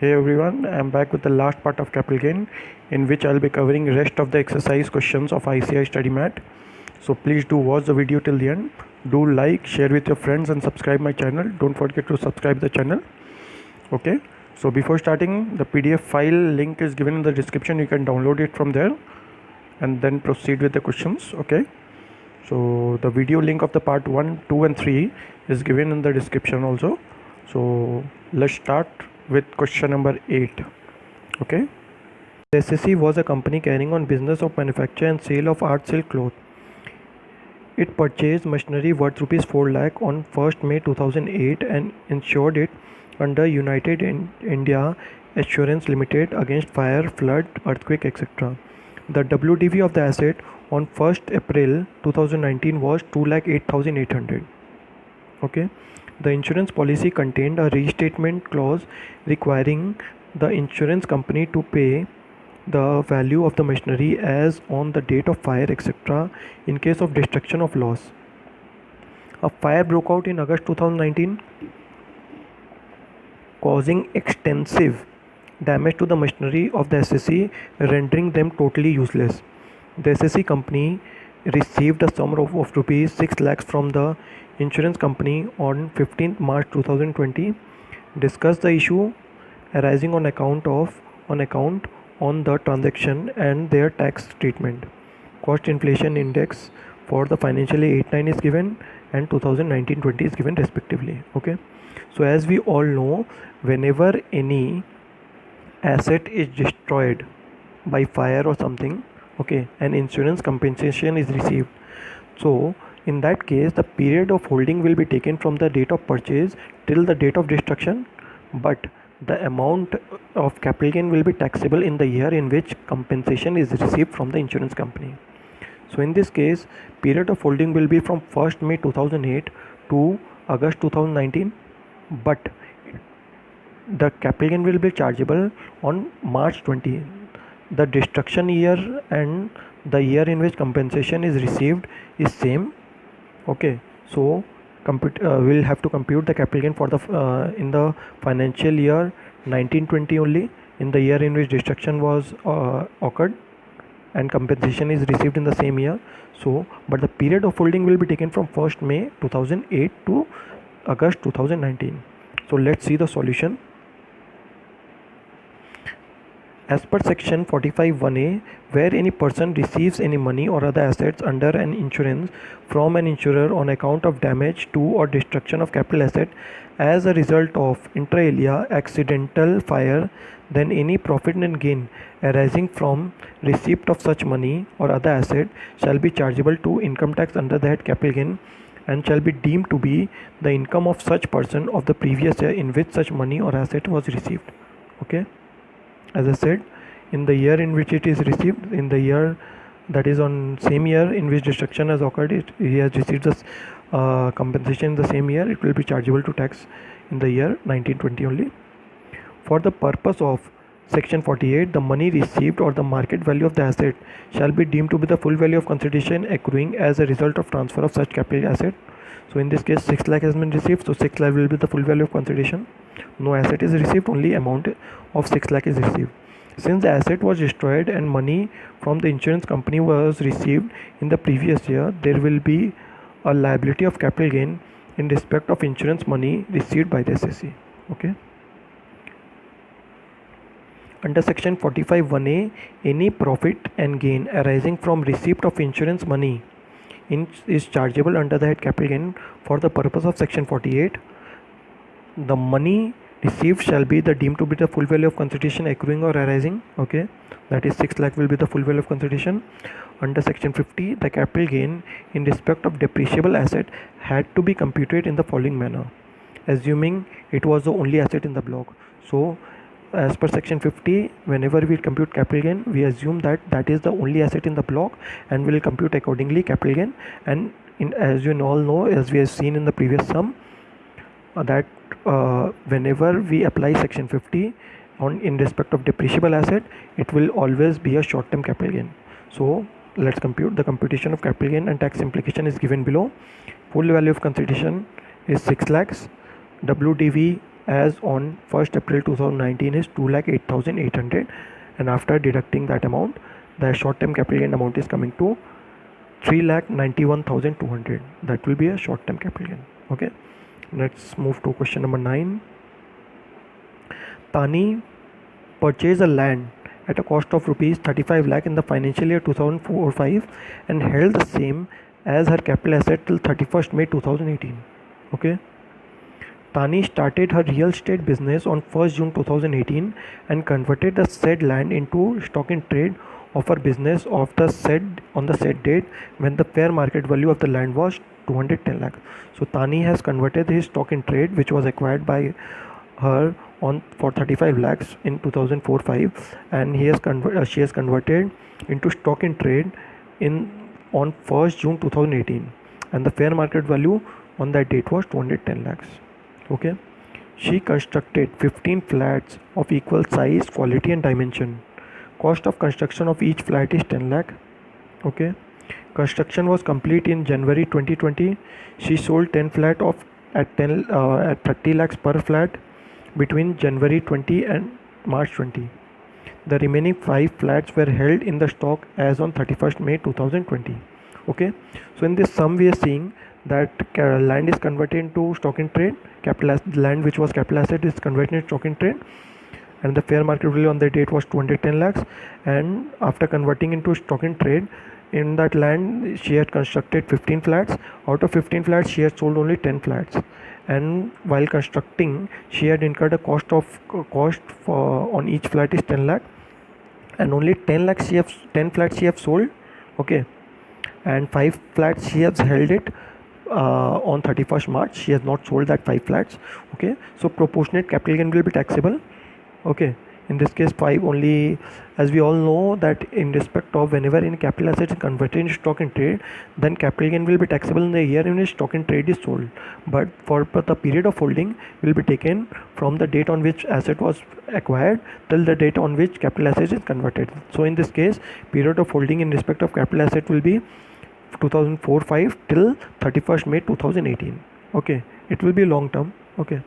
Hey everyone, I'm back with the last part of capital gain, in which I'll be covering rest of the exercise questions of ICI study mat. So please do watch the video till the end. Do like, share with your friends and subscribe my channel. Don't forget to subscribe the channel. Okay. So before starting, the PDF file link is given in the description. You can download it from there and then proceed with the questions. Okay. So the video link of the part 1, 2 and 3 is given in the description also. So let's start with question number 8. Okay. The SSC was a company carrying on business of manufacture and sale of art silk cloth. It purchased machinery worth rupees 4 lakh on 1st May 2008 and insured it under United India Assurance Limited against fire, flood, earthquake, etc. The WDV of the asset on 1st April 2019 was 2,08,800. Okay. The insurance policy contained a restatement clause requiring the insurance company to pay the value of the machinery as on the date of fire, etc. in case of destruction or loss. A fire broke out in August 2019, causing extensive damage to the machinery of the SSC, rendering them totally useless. The SSC company received a sum of rupees 6 lakhs from the insurance company on 15th March 2020. Discussed the issue arising on account on the transaction and their tax treatment. Cost inflation index for the financial year 8-9 is given and 2019-20 is given respectively. Okay. So as we all know, whenever any asset is destroyed by fire or something, okay, an insurance compensation is received. So in that case, the period of holding will be taken from the date of purchase till the date of destruction, but the amount of capital gain will be taxable in the year in which compensation is received from the insurance company. So in this case, period of holding will be from 1st May 2008 to August 2019, but the capital gain will be chargeable on March 20. The destruction year and the year in which compensation is received is same. Okay, so we'll have to compute the capital gain for the in the financial year 1920 only, in the year in which destruction was occurred and compensation is received in the same year. So but the period of holding will be taken from 1st May 2008 to August 2019. So let's see the solution. As per section 45(1)(a), where any person receives any money or other assets under an insurance from an insurer on account of damage to or destruction of capital asset as a result of inter alia accidental fire, then any profit and gain arising from receipt of such money or other asset shall be chargeable to income tax under the head capital gain and shall be deemed to be the income of such person of the previous year in which such money or asset was received. Okay. As I said, in the year in which it is received, in the year that is on same year in which destruction has occurred, he has received this compensation in the same year, it will be chargeable to tax in the year 1920 only. For the purpose of section 48, the money received or the market value of the asset shall be deemed to be the full value of consideration accruing as a result of transfer of such capital asset. So in this case 6 lakh has been received, so 6 lakh will be the full value of consideration. No asset is received, only amount of 6 lakh is received. Since the asset was destroyed and money from the insurance company was received in the previous year, there will be a liability of capital gain in respect of insurance money received by the SSC. Okay. Under section 45(1)(a), any profit and gain arising from receipt of insurance money is chargeable under the head capital gain. For the purpose of section 48, the money received shall be the deemed to be the full value of consideration accruing or arising. Okay, that is 6 lakh will be the full value of consideration. Under section 50, the capital gain in respect of depreciable asset had to be computed in the following manner, assuming it was the only asset in the block. So as per section 50, whenever we compute capital gain, we assume that that is the only asset in the block and we will compute accordingly capital gain. And as you all know, as we have seen in the previous sum, that whenever we apply section 50 on in respect of depreciable asset, it will always be a short-term capital gain. So let's compute. The computation of capital gain and tax implication is given below. Full value of consideration is 6 lakhs. WDV as on 1st April 2019 is 2,08,800, and after deducting that amount, the short-term capital gain amount is coming to 3,91,200. That will be a short-term capital gain. Okay, let's move to question number 9. Tani purchased a land at a cost of rupees 35 lakh in the financial year 2004-5 and held the same as her capital asset till 31st May 2018. Okay. Tani started her real estate business on 1st June 2018 and converted the said land into stock in trade of her business on the said date when the fair market value of the land was 210 lakh. So Tani has converted his stock in trade, which was acquired by her for 35 lakhs in 2004-5, and she has converted into stock in trade on 1st June 2018, and the fair market value on that date was 210 lakhs. Okay, she constructed 15 flats of equal size, quality and dimension. Cost of construction of each flat is 10 lakh. Okay, construction was complete in January 2020. She sold 10 flat at 30 lakhs per flat between January 20 and March 20. The remaining 5 flats were held in the stock as on 31st May 2020. Okay, so in this sum we are seeing that land is converted into stock in trade, land which was capital asset is converted into stock in trade, and the fair market value on the date was 210 lakhs, and after converting into stock in trade, in that land she had constructed 15 flats. Out of 15 flats she had sold only 10 flats, and while constructing she had incurred a cost on each flat is 10 lakh, and only 10 flats she have sold. Okay, and 5 flats she has held it on 31st March. She has not sold that 5 flats. Okay, so proportionate capital gain will be taxable. Okay, in this case 5 only, as we all know that in respect of whenever any capital asset is converted into stock in trade, then capital gain will be taxable in the year in which stock in trade is sold, but for the period of holding will be taken from the date on which asset was acquired till the date on which capital asset is converted. So in this case, period of holding in respect of capital asset will be 2004-5 till 31st May 2018. Okay, it will be long term. Okay,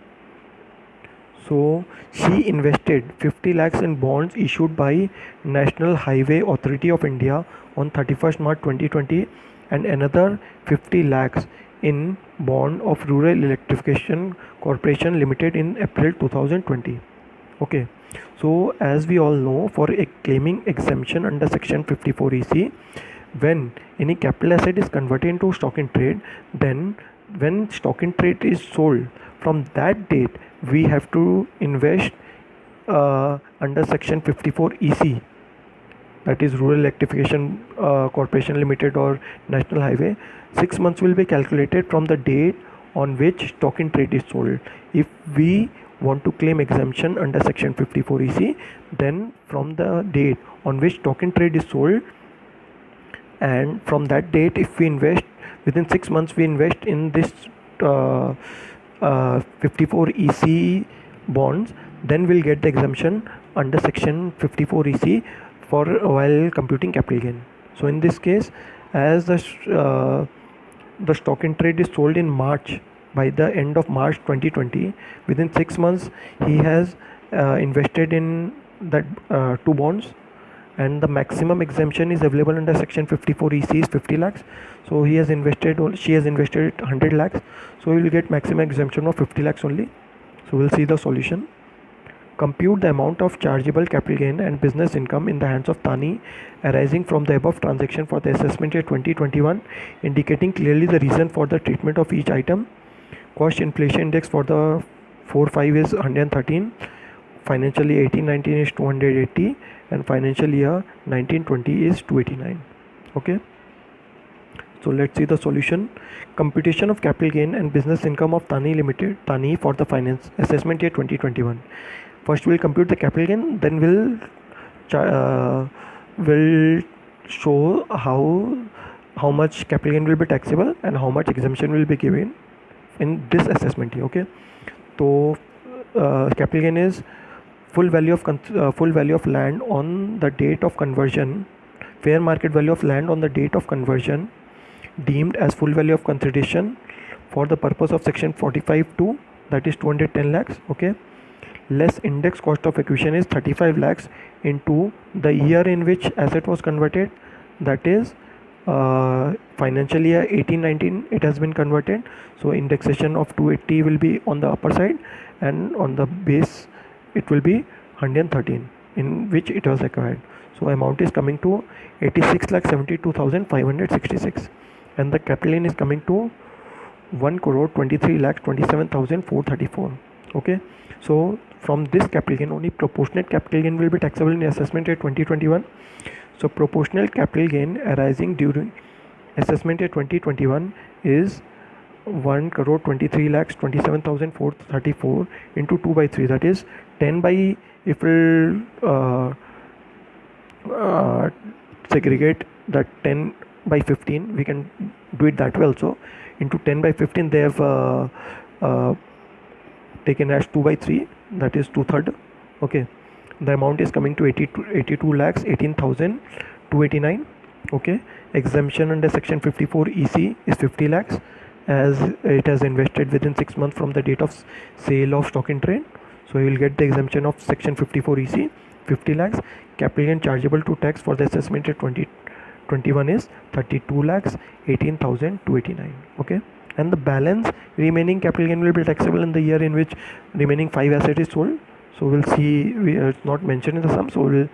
so she invested 50 lakhs in bonds issued by National Highway Authority of India on 31st March 2020 and another 50 lakhs in bond of Rural Electrification Corporation Limited in April 2020. Okay, so as we all know, for claiming exemption under section 54 EC, when any capital asset is converted into stock in trade, then when stock in trade is sold, from that date we have to invest under section 54 EC, that is Rural Electrification Corporation Limited or National Highway. 6 months will be calculated from the date on which stock in trade is sold. If we want to claim exemption under section 54 EC, then from the date on which stock in trade is sold, and from that date if we invest within 6 months, we invest in this 54 EC bonds, then we'll get the exemption under section 54 EC for while computing capital gain. So in this case, as the stock in trade is sold in March, by the end of March 2020, within 6 months he has invested in that 2 bonds, and the maximum exemption is available under section 54 EC is 50 lakhs. So she has invested 100 lakhs, so we will get maximum exemption of 50 lakhs only. So we'll see the solution. Compute the amount of chargeable capital gain and business income in the hands of Tani arising from the above transaction for the assessment year 2021, indicating clearly the reason for the treatment of each item. Cost inflation index for the 4-5 is 113, financial year 18-19 is 280, and financial year 19-20 is 289. Okay, so let's see the solution. Computation of capital gain and business income of Tani for the finance assessment year 2021. First we'll compute the capital gain, then we'll show how much capital gain will be taxable and how much exemption will be given in this assessment year. Okay, so capital gain is full value of land on the date of conversion, fair market value of land on the date of conversion, deemed as full value of consideration for the purpose of section 45(2) that is 210 lakhs. Okay, less index cost of acquisition is 35 lakhs into the year in which asset was converted, that is financial year 18-19 it has been converted. So indexation of 280 will be on the upper side, and on the base it will be 113 in which it was acquired. So amount is coming to 86,72,566, and the capital gain is coming to 1,23,27,434. Okay, so from this capital gain only proportionate capital gain will be taxable in assessment year 2021. So proportional capital gain arising during assessment year 2021 is 1,23,27,434 into 2 by 3, that is 10 by, if we'll segregate that 10 by 15, we can do it that way also. Into 10 by 15 they have taken as 2 by 3, that is 2/3. Okay, the amount is coming to 82 lakhs 18,289. Okay, exemption under section 54 EC is 50 lakhs as it has invested within 6 months from the date of sale of stock in trade. So you will get the exemption of section 54 EC 50 lakhs. Capital gain chargeable to tax for the assessment at 2021 is 32 lakhs 18,289. Okay, and the balance remaining capital gain will be taxable in the year in which remaining 5 assets is sold. So we'll see, it's not mentioned in the sum, so we'll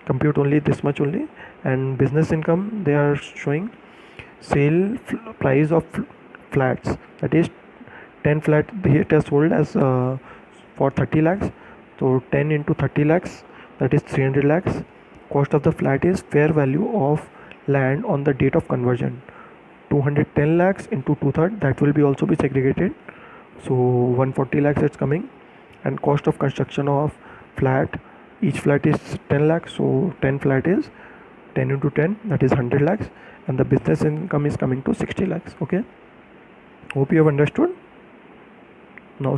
compute only this much only. And business income, they are showing sale price of flats, that is 10 flat it has sold as for 30 lakhs. So 10 into 30 lakhs, that is 300 lakhs. Cost of the flat is fair value of land on the date of conversion, 210 lakhs into 2/3, that will be also be segregated. So 140 lakhs it's coming. And cost of construction of flat, each flat is 10 lakhs, so 10 flat is 10 into 10, that is 100 lakhs, and the business income is coming to 60 lakhs. Okay, hope you have understood. Now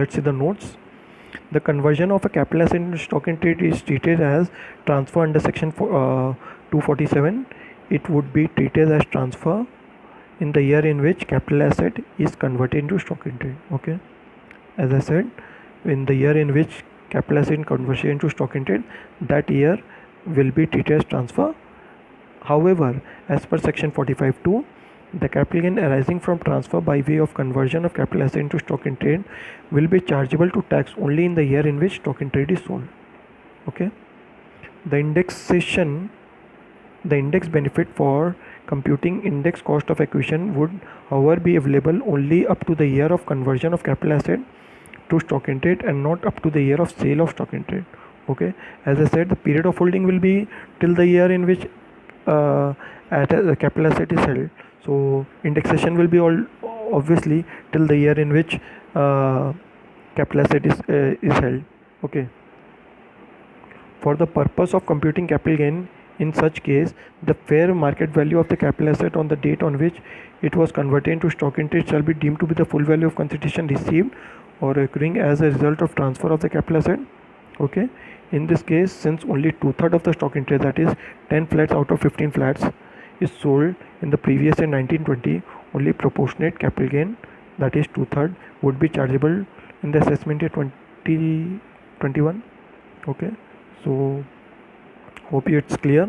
let's see the notes. The conversion of a capital asset into stock in trade is treated as transfer under section 247. It would be treated as transfer in the year in which capital asset is converted into stock in trade. Okay, as I said, in the year in which capital asset conversion into stock in trade, that year will be treated as transfer. However, as per section 45(2), the capital gain arising from transfer by way of conversion of capital asset into stock in trade will be chargeable to tax only in the year in which stock in trade is sold. Okay, the index benefit for computing index cost of acquisition would however be available only up to the year of conversion of capital asset to stock in trade and not up to the year of sale of stock in trade. Okay, as I said, the period of holding will be till the year in which the capital asset is held. So indexation will be all obviously till the year in which capital asset is held. Okay, for the purpose of computing capital gain, in such case, the fair market value of the capital asset on the date on which it was converted into stock in trade shall be deemed to be the full value of consideration received or occurring as a result of transfer of the capital asset. Okay, in this case, since only 2/3 of the stock in trade, that is 10 flats out of 15 flats, is sold in the previous year 1920, only proportionate capital gain, that is 2/3, would be chargeable in the assessment year 2021. Okay, so hope it's clear.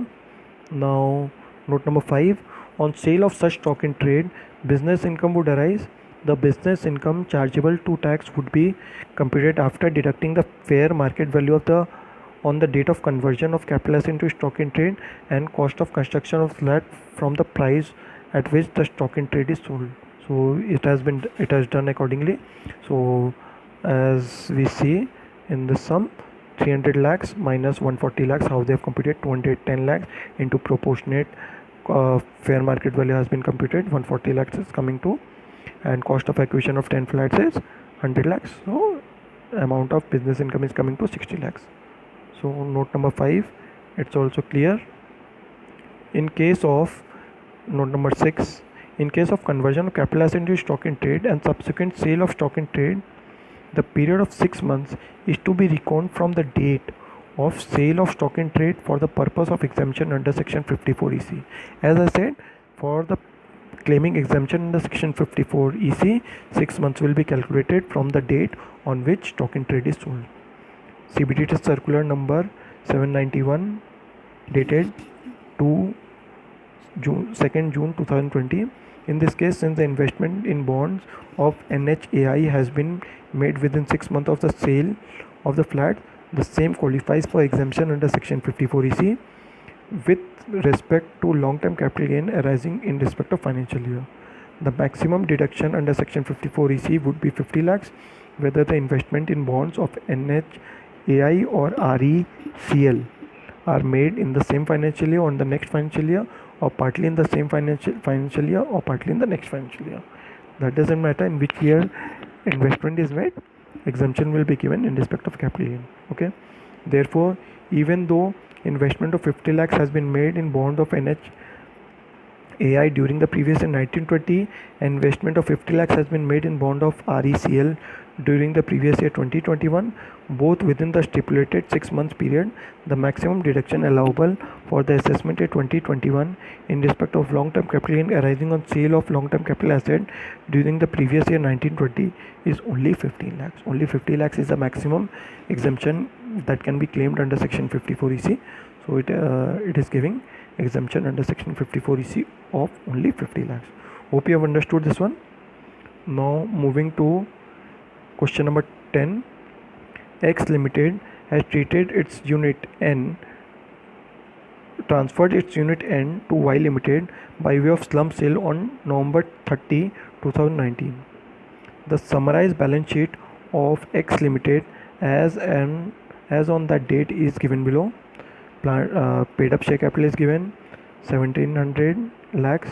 Now note number 5, on sale of such stock in trade, business income would arise. The business income chargeable to tax would be computed after deducting the fair market value of the on the date of conversion of capital asset into stock in trade and cost of construction of flat from the price at which the stock in trade is sold. So it has done accordingly. So as we see in the sum, 300 lakhs minus 140 lakhs, how they have computed 210 lakhs into proportionate fair market value has been computed, 140 lakhs is coming to, and cost of acquisition of 10 flats is 100 lakhs. So amount of business income is coming to 60 lakhs. So note number 5, it's also clear. In case of note number 6, in case of conversion of capital asset into stock in trade and subsequent sale of stock in trade, the period of 6 months is to be reckoned from the date of sale of stock in trade for the purpose of exemption under section 54 EC. As I said, for the Claiming exemption under section 54 EC, 6 months will be calculated from the date on which stock in trade is sold. CBDT circular number 791 dated 2nd June 2020. In this case, since the investment in bonds of NHAI has been made within 6 months of the sale of the flat, the same qualifies for exemption under section 54 EC with respect to long-term capital gain arising in respect of financial year. The maximum deduction under section 54 EC would be 50 lakhs whether the investment in bonds of NHAI or RECL are made in the same financial year or in the next financial year, or partly in the same financial year or partly in the next financial year. That doesn't matter in which year investment is made, exemption will be given in respect of capital gain. Okay. Therefore, even though investment of 50 lakhs has been made in bond of NHAI during the previous year 1920, investment of 50 lakhs has been made in bond of RECL during the previous year 2021, both within the stipulated 6 months period. The maximum deduction allowable for the assessment year 2021 in respect of long-term capital gain arising on sale of long-term capital asset during the previous year 1920 is only 15 lakhs. Only 50 lakhs is the maximum exemption that can be claimed under section 54 EC. So it is giving exemption under section 54 EC of only 50 lakhs. Hope you have understood this one. Now moving to question number 10. X Limited has treated its unit N, transferred its unit N to Y Limited by way of slump sale on November 30, 2019. The summarized balance sheet of X Limited as on that date is given below. Paid up share capital is given 1700 lakhs.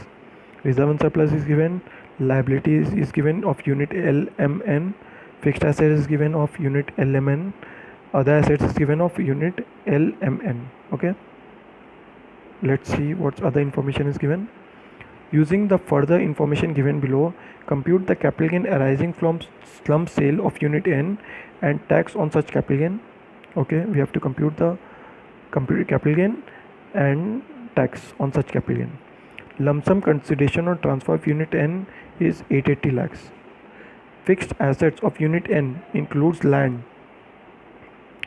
Reserve and surplus is given. Liabilities is given of unit LMN. Fixed asset is given of unit LMN. Other assets is given of unit LMN. Okay. Let's see what other information is given. Using the further information given below, compute the capital gain arising from slump sale of unit N and tax on such capital gain. Okay, we have to compute the capital gain and tax on such capital gain. Lump sum consideration on transfer of unit N is 880 lakhs. Fixed assets of unit N includes land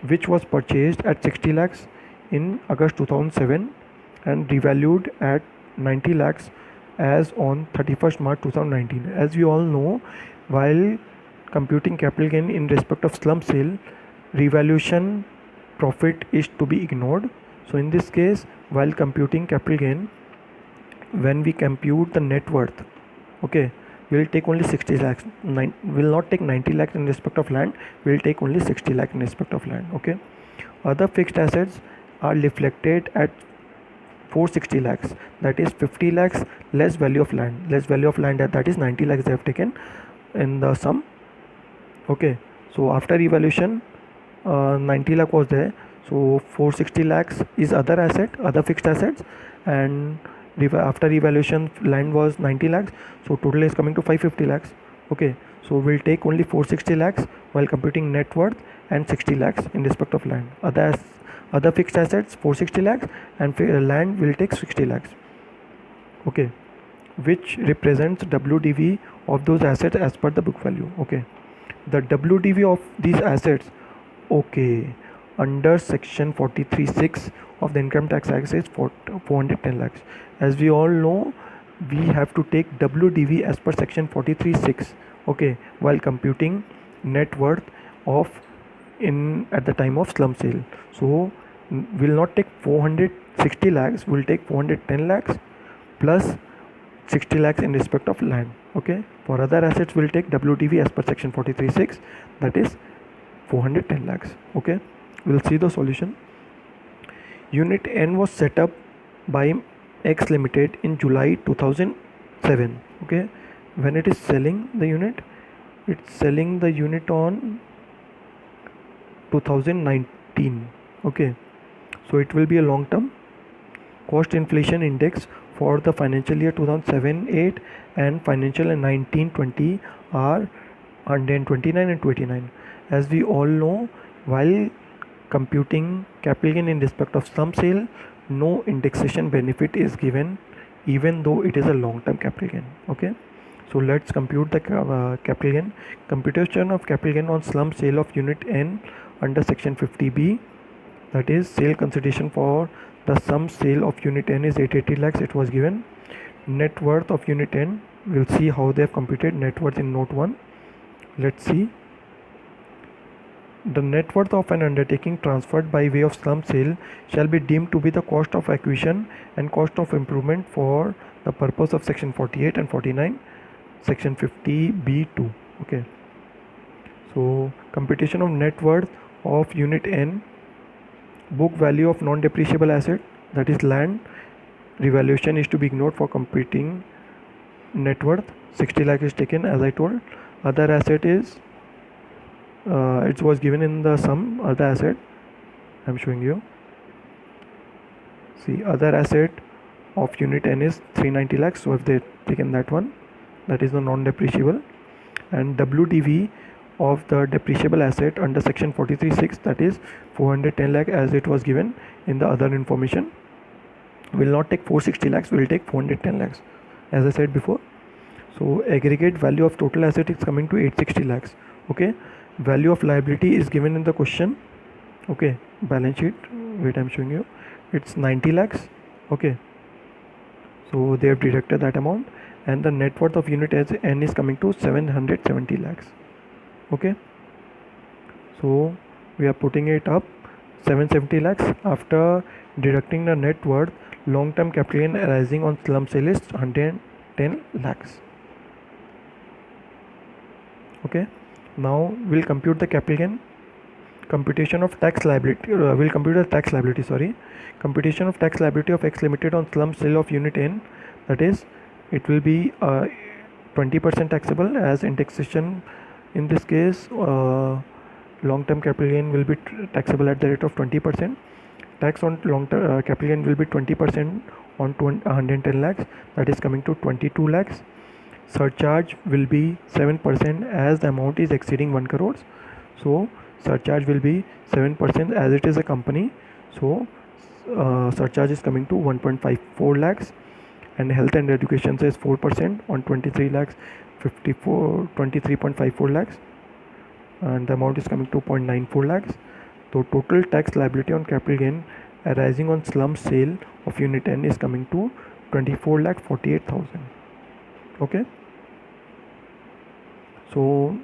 which was purchased at 60 lakhs in August 2007 and revalued at 90 lakhs as on 31st March 2019. As we all know, while computing capital gain in respect of slump sale, revaluation profit is to be ignored. So in this case, while computing capital gain, when we compute the net worth, okay, we will take only 60 lakhs. Will not take 90 lakhs in respect of land. We will take only 60 lakhs in respect of land. Okay. Other fixed assets are reflected at 460 lakhs. That is 50 lakhs less value of land. Less value of land, that is 90 lakhs they have taken in the sum. Okay. So after evaluation, 90 lakh was there. So 460 lakhs is other asset, other fixed assets, and after evaluation land was 90 lakhs, so total is coming to 550 lakhs. Okay, so we'll take only 460 lakhs while computing net worth and 60 lakhs in respect of land. Other fixed assets 460 lakhs and land will take 60 lakhs. Okay, which represents WDV of those assets as per the book value. Okay, the WDV of these assets, okay, under section 43(6) of the income tax act is 410 lakhs. As we all know, we have to take WDV as per section 43(6), okay, while computing net worth of at the time of slump sale. So we'll not take 460 lakhs, we'll take 410 lakhs plus 60 lakhs in respect of land. Okay, for other assets we'll take WDV as per section 43(6), that is 410 lakhs. Okay, we'll see the solution. Unit N was set up by X Limited in July 2007. Okay, when it is selling the unit, it's selling the unit on 2019. Okay, so it will be a long term. Cost inflation index for the financial year 2007-8 and financial year 19-20 are 129 and 29. As we all know, while computing capital gain in respect of slump sale, no indexation benefit is given even though it is a long-term capital gain. Okay, so let's compute the capital gain. Computation of capital gain on slump sale of unit N under section 50B, that is sale consideration for the sum sale of unit N is 880 lakhs. It was given. Net worth of unit N, we'll see how they have computed net worth in note 1. Let's see. The net worth of an undertaking transferred by way of slump sale shall be deemed to be the cost of acquisition and cost of improvement for the purpose of section 48 and 49, section 50B2. Okay, so computation of net worth of unit N, book value of non-depreciable asset, that is land, revaluation is to be ignored for computing net worth. 60 lakh is taken as I told. Other asset is it was given in the sum. Other asset I'm showing you. See, other asset of unit N is 390 lakhs, so if they taken that one, that is the non-depreciable. And WDV of the depreciable asset under section 43(6), that is 410 lakh as it was given in the other information. Will not take 460 lakhs, will take 410 lakhs as I said before. So aggregate value of total asset is coming to 860 lakhs. Okay, value of liability is given in the question. Okay, balance sheet, wait, I'm showing you, it's 90 lakhs. Okay, so they have deducted that amount, and the net worth of unit as N is coming to 770 lakhs. Okay, so we are putting it up 770 lakhs. After deducting the net worth, long term capital gain arising on slump sale is 110 lakhs. Okay, now we'll compute the capital gain. Computation of tax liability, we'll compute the tax liability, computation of tax liability of X Limited on slump sale of unit N, that is it will be 20% taxable, as indexation in this case long term capital gain will be taxable at the rate of 20%. Tax on long term capital gain will be 20% on 110 lakhs, that is coming to 22 lakhs. Surcharge will be 7% as the amount is exceeding 1 crore. So surcharge will be 7% as it is a company. So surcharge is coming to 1.54 lakhs, and health and education says 4% on 23 lakhs 23.54 lakhs, and the amount is coming to 0.94 lakhs. So total tax liability on capital gain arising on slump sale of unit N is coming to 24,48,000. Okay, so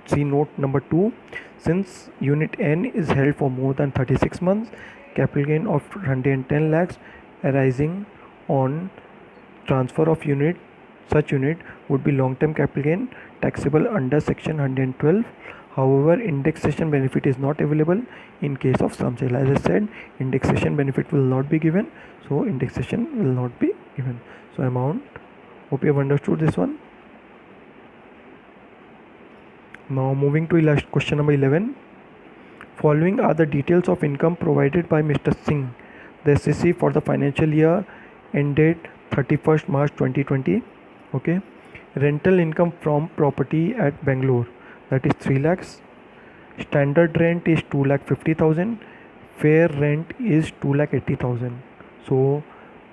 see note number 2. Since unit N is held for more than 36 months, capital gain of 110 lakhs arising on transfer of such unit would be long term capital gain taxable under section 112. However, indexation benefit is not available in case of slump sale. As I said, indexation benefit will not be given, so indexation will not be given. So amount, hope you have understood this one. Now moving to question number 11. Following are the details of income provided by Mr. Singh, the SEC, for the financial year ended 31st March 2020. Okay, rental income from property at Bangalore, that is 3 lakhs. Standard rent is 2,50,000. Fair rent is 2,80,000. So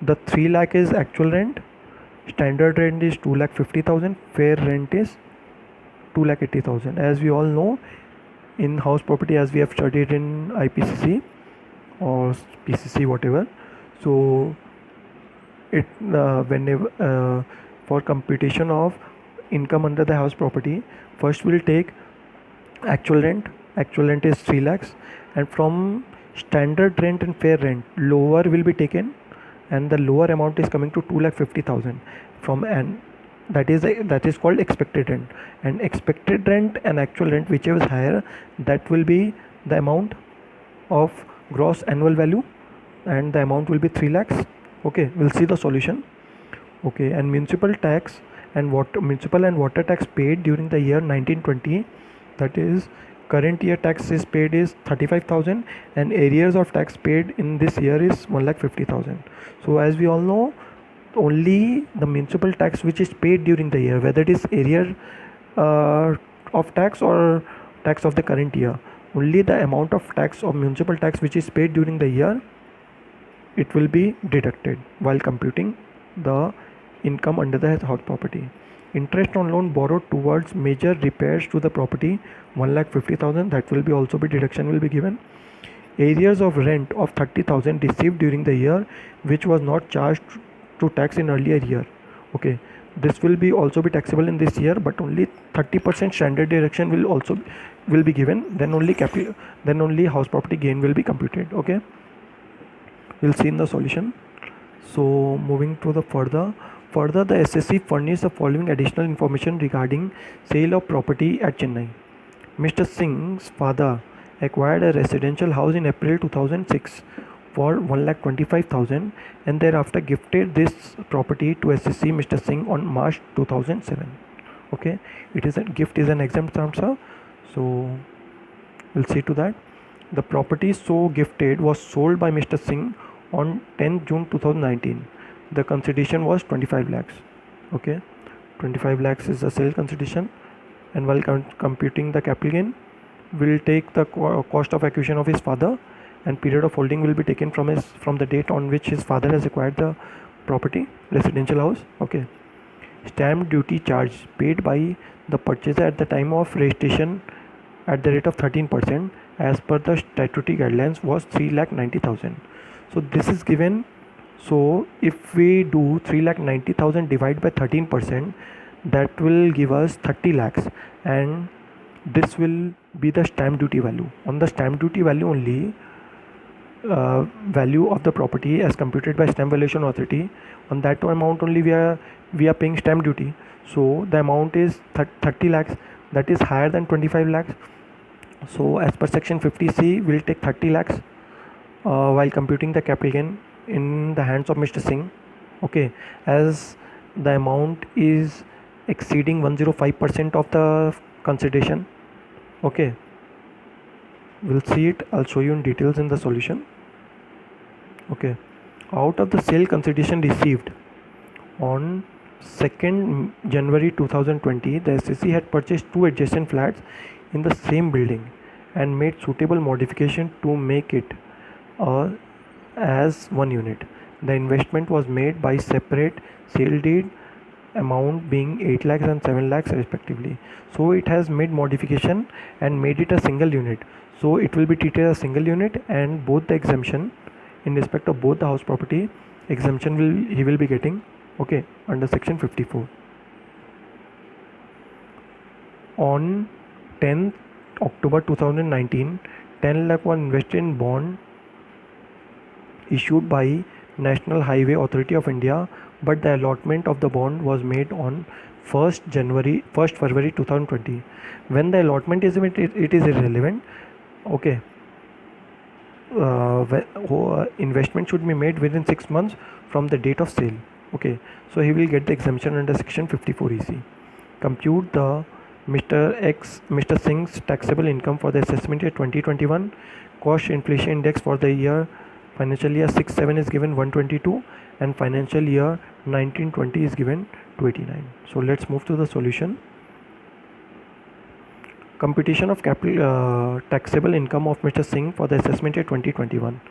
the 3 lakh is actual rent, standard rent is 2,50,000, fair rent is 2,80,000. As we all know, in house property, as we have studied in IPCC or PCC, whatever, so it whenever for computation of income under the house property, first we'll take actual rent is 3 lakhs, and from standard rent and fair rent, lower will be taken, and the lower amount is coming to 2,50,000 from, and that is called expected rent. And expected rent and actual rent, whichever is higher, that will be the amount of gross annual value, and the amount will be 3 lakhs. Okay, we'll see the solution. Okay, and municipal and water tax paid during the year 1920, that is current year tax is paid is 35,000, and arrears of tax paid in this year is 1,50,000. So as we all know, only the municipal tax which is paid during the year, whether it is arrear of tax or tax of the current year, only the amount of tax or municipal tax which is paid during the year, it will be deducted while computing the income under the house property. Interest on loan borrowed towards major repairs to the property 1,50,000, that will be also be deduction will be given. Arrears of rent of 30,000 received during the year which was not charged to tax in earlier year. Okay, this will be also be taxable in this year, but only 30% standard deduction will be given, then only house property gain will be computed. Okay, we'll see in the solution. So moving to the further the SSC furnished the following additional information regarding sale of property at Chennai. Mr. Singh's father acquired a residential house in April 2006 for 1,25,000 and thereafter gifted this property to SSC Mr. Singh on March 2007. Okay, it is a gift is an exempt answer, so we'll see to that. The property so gifted was sold by Mr. Singh on 10 June 2019. The consideration was 25 lakhs. Okay, 25 lakhs is the sale consideration, and while computing the capital gain, will take the cost of acquisition of his father, and period of holding will be taken from the date on which his father has acquired the property, residential house. Okay, stamp duty charge paid by the purchaser at the time of registration at the rate of 13% as per the statutory guidelines was 3,90,000. So this is given. So if we do 3,90,000 divided by 13%, that will give us 30 lakhs, and this will be the stamp duty value. On the stamp duty value only, value of the property as computed by Stamp Valuation Authority, on that amount only we are paying stamp duty. So the amount is 30 lakhs, that is higher than 25 lakhs. So as per section 50C, we'll take 30 lakhs while computing the capital gain in the hands of Mr. Singh. Okay, as the amount is exceeding 105% of the consideration. Okay, we'll see it. I'll show you in details in the solution. Okay, out of the sale consideration received on 2nd January 2020, the SSC had purchased 2 adjacent flats in the same building and made suitable modification to make it as one unit. The investment was made by separate sale deed, amount being 8 lakhs and 7 lakhs respectively. So it has made modification and made it a single unit. So it will be treated as a single unit, and both the exemption in respect of both the house property exemption he will be getting. Okay, under section 54. On 10th October 2019, 10 lakh was invested in bond issued by National Highway Authority of India, but the allotment of the bond was made on 1st February 2020. When the allotment is made, it is irrelevant. Okay, investment should be made within 6 months from the date of sale. Okay, so he will get the exemption under section 54EC. Compute the Mr. Singh's taxable income for the assessment year 2021. Cost inflation index for the year financial year 6-7 is given 122, and financial year 19-20 is given 289. So let's move to the solution. Computation of capital taxable income of Mr. Singh for the assessment year 2021.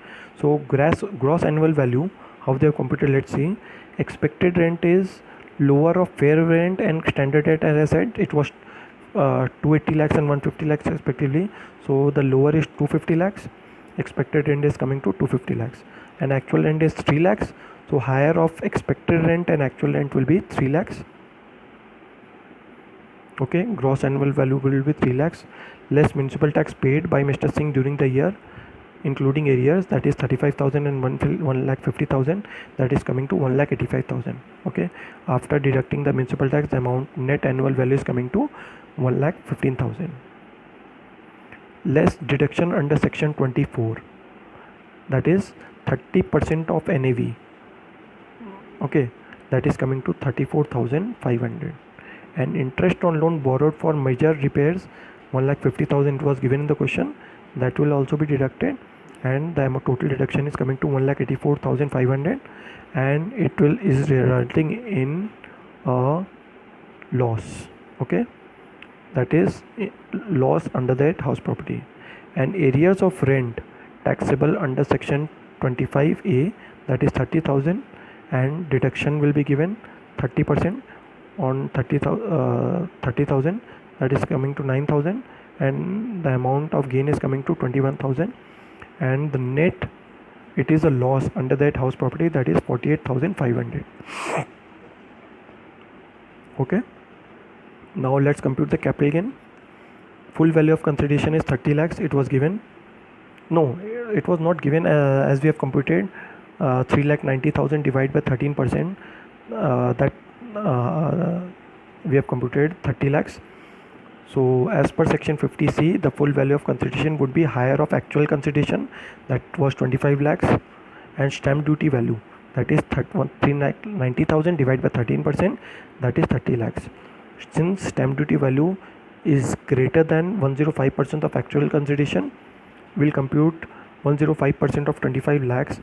So gross annual value, how they have computed, let's see. Expected rent is lower of fair rent and standard rent. As I said, it was 280 lakhs and 150 lakhs respectively. So the lower is 250 lakhs. Expected rent is coming to 250 lakhs, and actual rent is 3 lakhs. So higher of expected rent and actual rent will be 3 lakhs. Okay, gross annual value will be 3 lakhs less municipal tax paid by Mr. Singh during the year, including arrears, that is 35,000 and 1,50,000, that is coming to 1,85,000. Okay, after deducting the municipal tax, the amount net annual value is coming to 1,15,000. Less deduction under section 24, that is 30% of NAV. Okay, that is coming to 34,500. And interest on loan borrowed for major repairs 1,50,000 was given in the question, that will also be deducted, and the total deduction is coming to 1,84,500, and it is resulting in a loss. Okay, that is loss under that house property. And arrears of rent taxable under section 25A, that is 30,000, and deduction will be given 30% on 30,000, that is coming to 9,000, and the amount of gain is coming to 21,000, and the net, it is a loss under that house property, that is 48,500. Okay, now let's compute the capital gain. Full value of consideration is 30 lakhs. It was given, no, it was not given, as we have computed 3,90,000 divided by 13%, that uh, we have computed 30 lakhs. So as per section 50C, the full value of consideration would be higher of actual consideration, that was 25 lakhs, and stamp duty value, that is 390,000 divided by 13%, that is 30 lakhs. Since stamp duty value is greater than 105% of actual consideration, we'll compute 105% of 25 lakhs,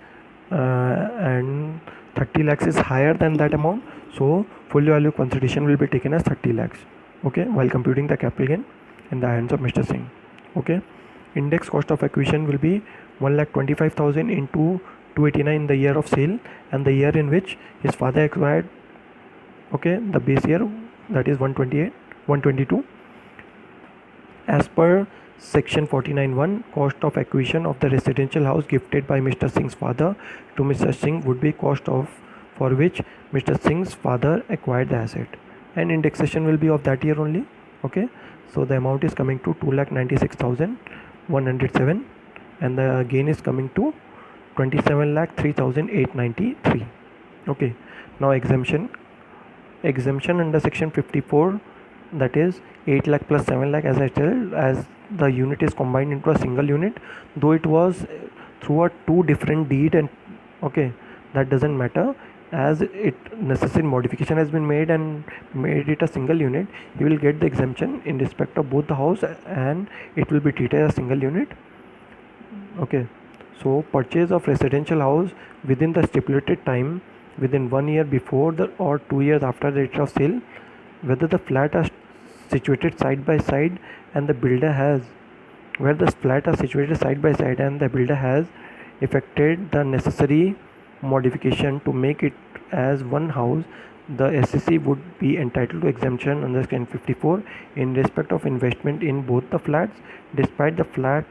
and 30 lakhs is higher than that amount, so full value consideration will be taken as 30 lakhs. Okay, while computing the capital gain in the hands of Mr. Singh. Okay, index cost of acquisition will be 1,25,000 into 289 in the year of sale and the year in which his father acquired. Okay, the base year, that is 122. As per section 49(1), cost of acquisition of the residential house gifted by Mr. Singh's father to Mr. Singh would be cost of for which Mr. Singh's father acquired the asset, and indexation will be of that year only. Okay, so the amount is coming to 2,96,107, and the gain is coming to 27,03,893. Okay, now exemption under section 54, that is 8 lakh plus 7 lakh, as I tell, as the unit is combined into a single unit, though it was through a two different deed, and okay, that doesn't matter, as it necessary modification has been made and made it a single unit. You will get the exemption in respect of both the house, and it will be treated as a single unit. Okay, so purchase of residential house within the stipulated time, within 1 year before the or 2 years after the date of sale, whether the flat are situated side by side and the builder has where the flat are situated side by side and the builder has effected the necessary modification to make it as one house, the SCC would be entitled to exemption under section 54 in respect of investment in both the flats, despite the flat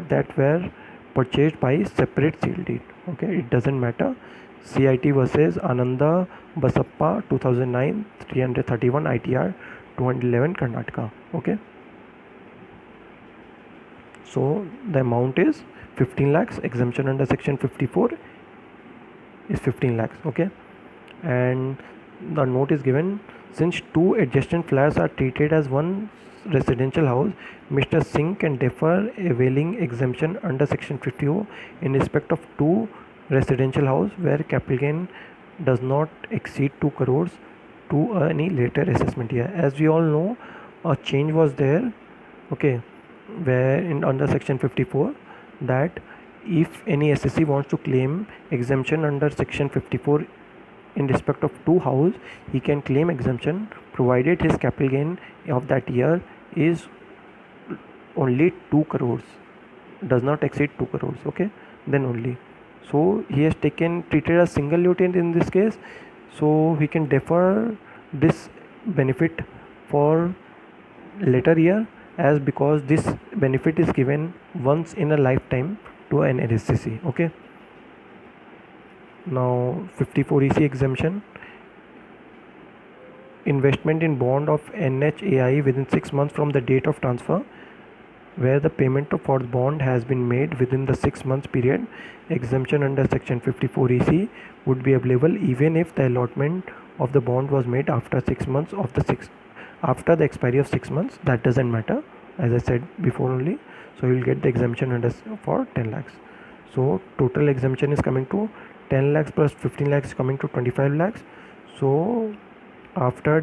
that were purchased by separate sale deed. Okay, it doesn't matter. CIT versus Ananda Basappa 2009 331 ITR 211 Karnataka. Okay, so the amount is 15 lakhs. Exemption under section 54 is 15 lakhs. Okay, and the note is given, since two adjacent flats are treated as one residential house, Mr. Singh can defer availing exemption under section 54 in respect of two residential house where capital gain does not exceed 2 crores to any later assessment year. As we all know, a change was there. Okay, where in under section 54, that if any SSC wants to claim exemption under section 54 in respect of two house, he can claim exemption provided his capital gain of that year is only 2 crores, does not exceed 2 crores. Okay, then only. So he has treated as single unit in this case, so he can defer this benefit for later year, as because this benefit is given once in a lifetime to an SCC. Okay, now 54EC exemption. Investment in bond of NHAI within 6 months from the date of transfer, where the payment for the bond has been made within the 6 months period. Exemption under section 54EC would be available even if the allotment of the bond was made after 6 months after the expiry of 6 months. That doesn't matter, as I said before only. So you will get the exemption under for 10 lakhs. So total exemption is coming to 10 lakhs plus 15 lakhs coming to 25 lakhs. So after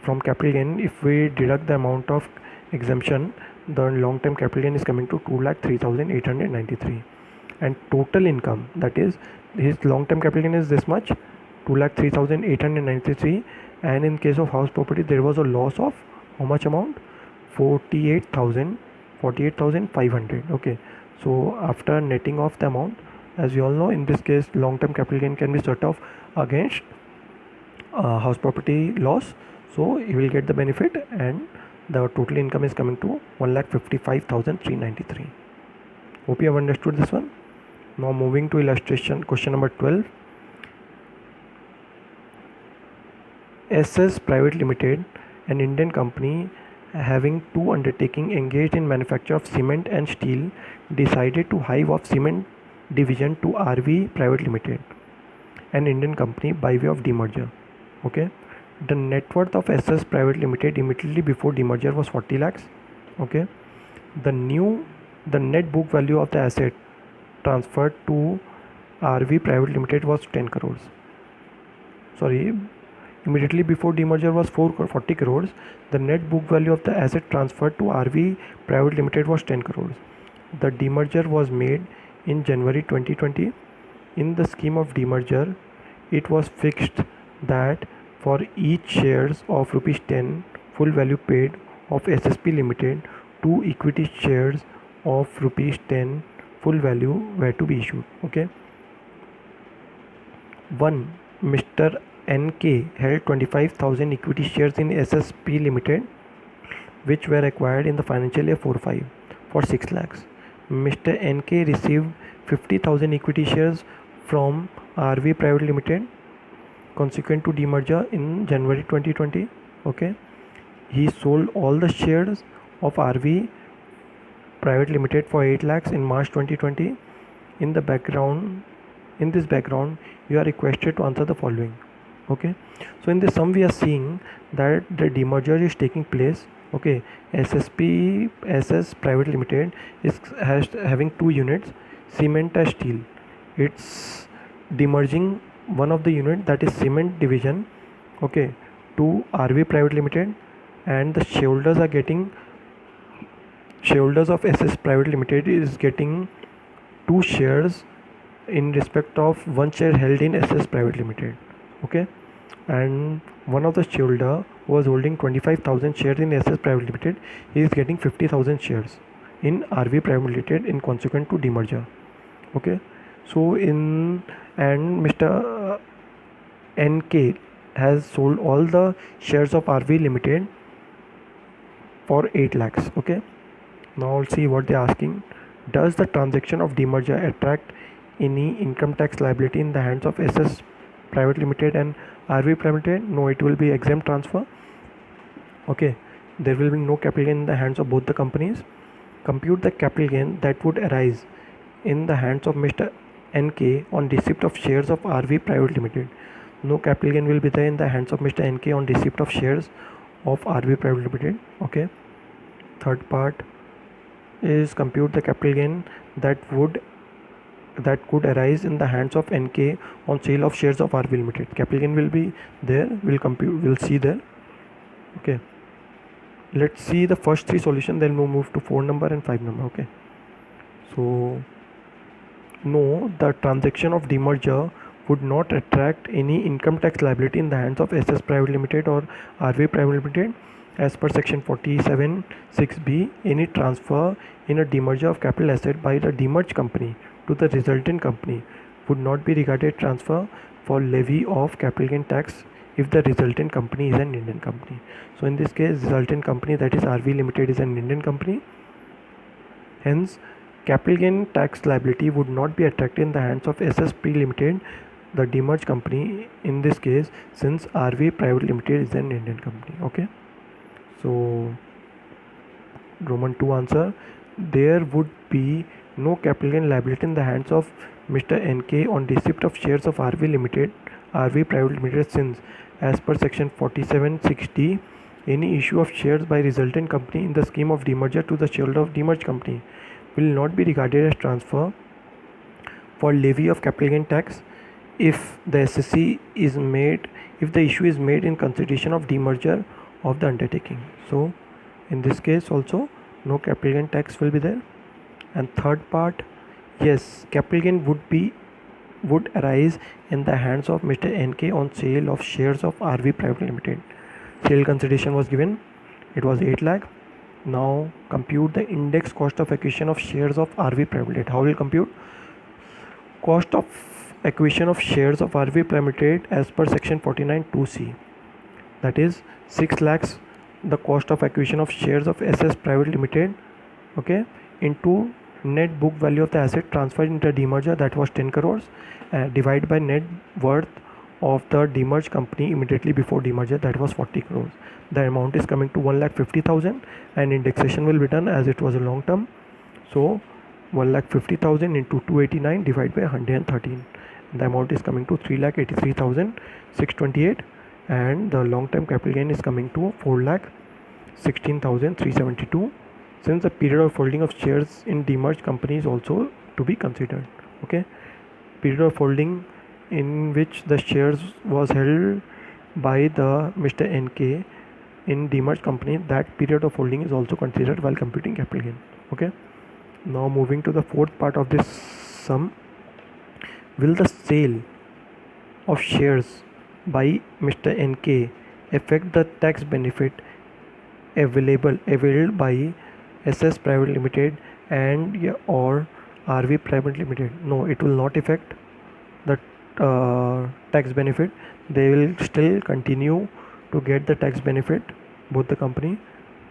from capital gain, if we deduct the amount of exemption, the long term capital gain is coming to 2,03,893, and total income, that is his long term capital gain is this much, 2,03,893, and in case of house property there was a loss of how much amount, 48,500. Okay, so after netting off the amount, As we all know, in this case, long-term capital gain can be set off against house property loss. So he will get the benefit, and the total income is coming to 1,55,393. Hope you have understood this one. Now moving to illustration, question number 12. SS Private Limited, an Indian company having two undertaking engaged in manufacture of cement and steel, decided to hive off cement division to RV Private Limited, an Indian company, by way of demerger. Okay, the net worth of SS Private Limited immediately before demerger was 40 lakhs. Okay, the net book value of the asset transferred to RV Private Limited was 10 crores. Sorry, immediately before demerger was 40 crores. The net book value of the asset transferred to RV Private Limited was 10 crores. The demerger was made in January 2020. In the scheme of demerger, it was fixed that for each shares of rupees 10 full value paid of SSP Limited, 2 equity shares of rupees 10 full value were to be issued. Okay. 1. Mr. NK held 25,000 equity shares in SSP Limited, which were acquired in the financial year 45 for 6 lakhs. Mr. NK received 50,000 equity shares from RV Private Limited consequent to demerger in January 2020. Okay, he sold all the shares of RV Private Limited for 8 lakhs in March 2020. In this background, you are requested to answer the following. Okay, so in this sum we are seeing that the demerger is taking place. Okay, SS Private Limited is having two units, cement and steel. It's demerging one of the unit, that is cement division, okay, to RV Private Limited, and the shareholders of SS Private Limited is getting 2 shares in respect of 1 share held in SS Private Limited. Okay, and one of the shareholder who was holding 25,000 shares in SS Private Limited, he is getting 50,000 shares in RV Private Limited in consequent to demerger. Okay, so Mr. NK has sold all the shares of RV Limited for 8 lakhs. Okay, now let's see what they are asking. Does the transaction of demerger attract any income tax liability in the hands of SS Private Limited and RV Private Limited? No, it will be exempt transfer. Okay, there will be no capital gain in the hands of both the companies. Compute the capital gain that would arise in the hands of Mr. NK on receipt of shares of RV Private Limited. No capital gain will be there in the hands of Mr. NK on receipt of shares of RV Private Limited. Okay, third part is compute the capital gain that could arise in the hands of NK on sale of shares of RV Limited. Capital gain will be there. We'll see there. Okay, let's see the first 3 solutions, then we'll move to 4 number and 5 number. Okay, so no, the transaction of demerger would not attract any income tax liability in the hands of SS Private Limited or RV Private Limited. As per section 47(6)(b), any transfer in a demerger of capital asset by the demerged company to the resultant company would not be regarded transfer for levy of capital gain tax if the resultant company is an Indian company. So in this case, resultant company, that is RV Limited, is an Indian company. Hence, capital gain tax liability would not be attracted in the hands of SSP Limited, the demerged company in this case, since RV Private Limited is an Indian company. Okay, so Roman 2 answer, there would be no capital gain liability in the hands of Mr. NK on receipt of shares of RV Private Limited, since as per section 47(6)(d), any issue of shares by resultant company in the scheme of demerger to the shareholder of demerged company will not be regarded as transfer for levy of capital gain tax if the SSC is made, if the issue is made in consideration of demerger of the undertaking. So in this case also no capital gain tax will be there. And third part, yes, capital gain would arise in the hands of Mr. NK on sale of shares of RV Private Limited. Sale consideration was given, it was 8 lakh. Now compute the index cost of acquisition of shares of RV Private Limited. How will compute? Cost of acquisition of shares of RV Limited as per section 49 2C, that is 6 lakhs the cost of acquisition of shares of SS Private Limited, okay, into net book value of the asset transferred into a demerger, that was 10 crores, divided by net worth of the demerged company immediately before demerger, that was 40 crores. The amount is coming to 1,50,000 and indexation will be done as it was a long term. So 1,50,000 into 289 divided by 113. The amount is coming to 3,83,628 and the long term capital gain is coming to 4,16,372, since the period of holding of shares in demerged company is also to be considered. Okay, period of holding in which the shares was held by the Mr. NK in demerged company, that period of holding is also considered while computing capital gain. Okay, now moving to the fourth part of this sum. Will the sale of shares by Mr. NK affect the tax benefit availed by SS Private Limited and or RV Private Limited? No, it will not affect the tax benefit. They will still continue to get the tax benefit, both the company.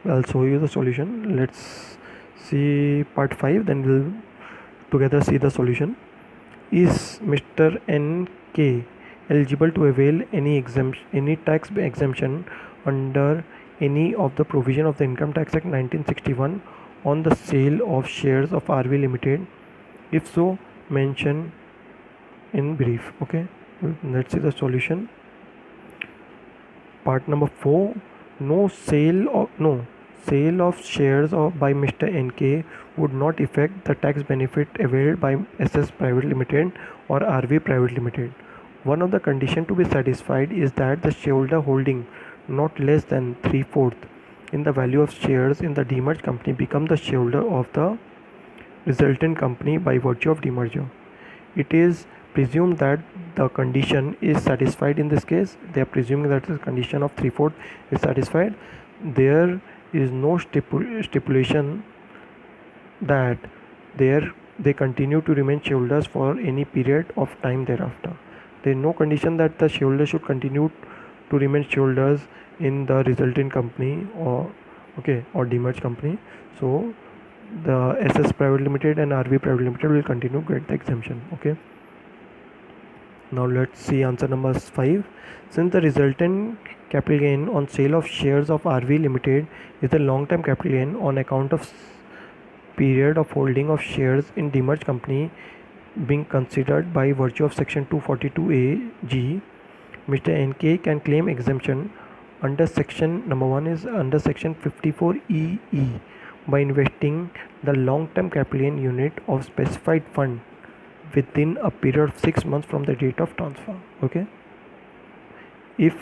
I'll show you the solution. Let's see part 5, then we'll together see the solution. Is Mr. NK eligible to avail any tax exemption under any of the provision of the Income Tax Act 1961 on the sale of shares of RV Limited? If so, mention in brief. Okay, let's see the solution. Part number 4. No sale of shares by Mr. NK would not affect the tax benefit availed by SS Private Limited or RV Private Limited. One of the conditions to be satisfied is that the shareholder holding not less than 3/4 in the value of shares in the demerged company become the shareholder of the resultant company by virtue of demerger. It is presumed that the condition is satisfied in this case. They are presuming that the condition of 3/4 is satisfied. There is no stipulation that they continue to remain shareholders for any period of time thereafter. There is no condition that the shareholders should continue to remain shareholders in the resultant company or demerged company. So the SS Private Limited and RV Private Limited will continue to get the exemption. Okay, now let's see answer number 5. Since the resultant capital gain on sale of shares of RV Limited is a long-term capital gain on account of period of holding of shares in demerged company being considered by virtue of section 242A(g), Mr. NK can claim exemption under section number 1 is under section 54EE by investing the long-term capital gain unit of specified fund within a period of 6 months from the date of transfer. Okay, if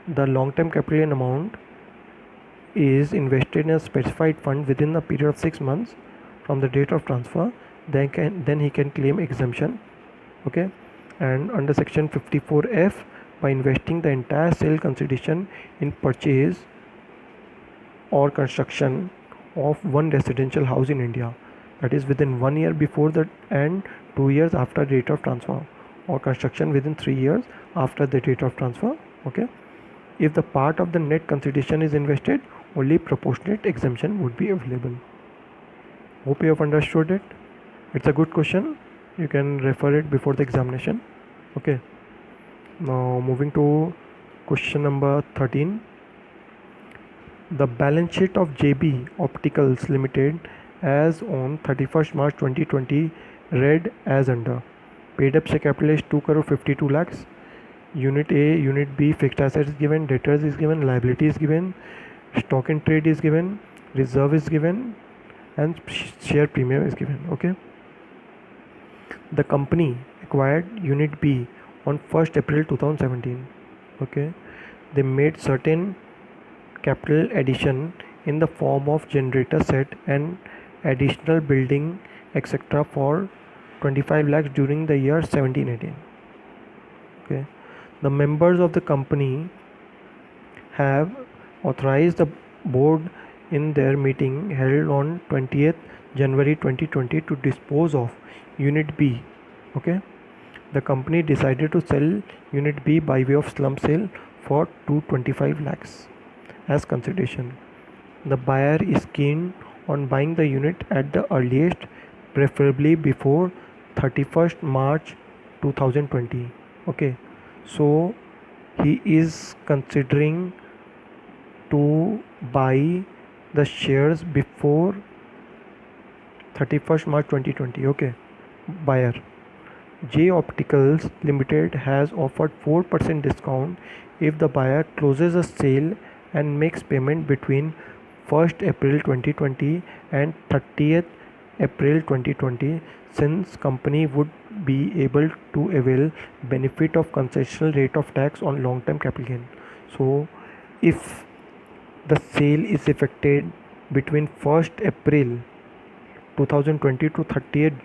the long-term capital gain amount is invested in a specified fund within a period of 6 months from the date of transfer, then he can claim exemption. Okay, and under section 54F, by investing the entire sale consideration in purchase or construction of one residential house in India, that is within 1 year before the and 2 years after date of transfer, or construction within 3 years after the date of transfer. Okay, if the part of the net consideration is invested, only proportionate exemption would be available. Hope you have understood it. It's a good question. You can refer it before the examination. Okay, now moving to question number 13. The balance sheet of JB Opticals Limited as on 31st March 2020 read as under: paid up share capital is 2,52 lakhs. Unit A, Unit B, fixed assets is given, debtors is given, liability is given, stock in trade is given, reserve is given, and share premium is given. Okay, the company acquired Unit B on 1st April 2017. Okay, they made certain capital addition in the form of generator set and additional building etc. for 25 lakhs during the year 17-18. Okay, the members of the company have authorized the board in their meeting held on 20th January 2020 to dispose of Unit B Okay, the company decided to sell unit B by way of slump sale for 225 lakhs as consideration. The buyer is keen on buying the unit at the earliest, preferably before 31st March 2020. Okay, so he is considering to buy the shares before 31st March 2020. Okay, buyer. J Opticals Limited has offered 4% discount if the buyer closes a sale and makes payment between 1st April 2020 and 30th April 2020, since company would be able to avail benefit of concessional rate of tax on long term capital gain. So if the sale is effected between 1st April 2020 to 30th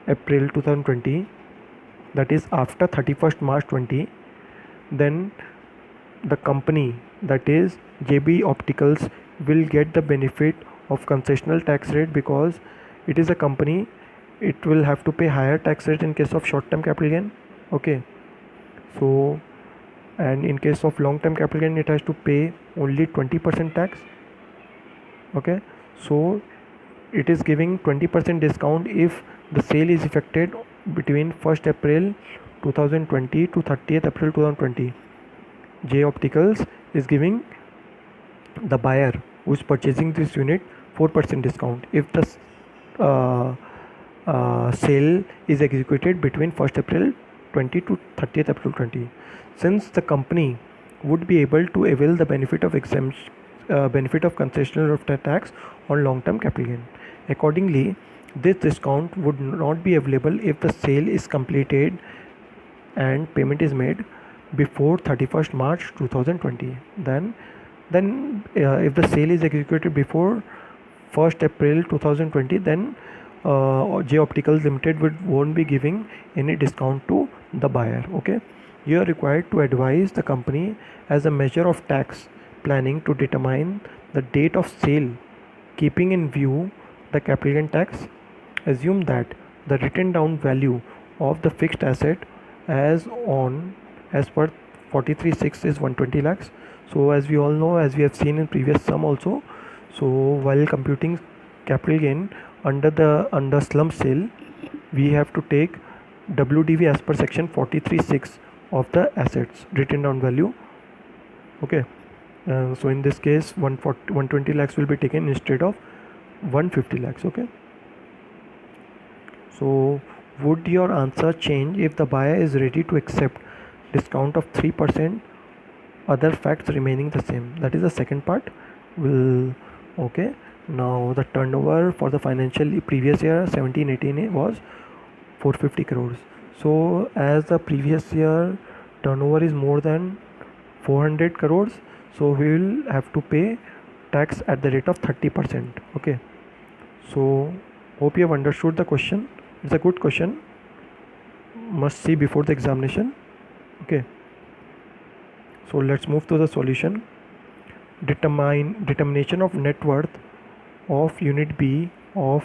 April 2020, that is after 31st March 20, then the company, that is JB Opticals, will get the benefit of concessional tax rate because it is a company. It will have to pay higher tax rate in case of short term capital gain. Okay, so and in case of long term capital gain it has to pay only 20% tax. Okay, so it is giving 20% discount if the sale is effected between 1st April 2020 to 30th April 2020. J Opticals is giving the buyer who is purchasing this unit 4% discount if the uh, sale is executed between 1st April 20 to 30th April 20. Since the company would be able to avail the benefit of exemption, benefit of concessional of the tax on long-term capital gain. Accordingly, this discount would not be available if the sale is completed and payment is made before 31st March 2020. Then if the sale is executed before 1st April 2020, then J Opticals Limited won't be giving any discount to the buyer. Okay, you are required to advise the company as a measure of tax planning to determine the date of sale, keeping in view the capital gain tax. Assume that the written down value of the fixed asset as per 43.6 is 120 lakhs. So as we all know, as we have seen in previous sum also, so while computing capital gain under slump sale, we have to take WDV as per section 43.6 of the assets written down value. Okay, so in this case 120 lakhs will be taken instead of 150 lakhs. Okay, so would your answer change if the buyer is ready to accept discount of 3%, other facts remaining the same? That is the second part. Will okay, now the turnover for the financial previous year 17-18 was 450 crores. So as the previous year turnover is more than 400 crores, so we will have to pay tax at the rate of 30%. Okay, so hope you have understood the question. It's a good question, must see before the examination. Okay, so let's move to the solution. Determination of net worth of unit B of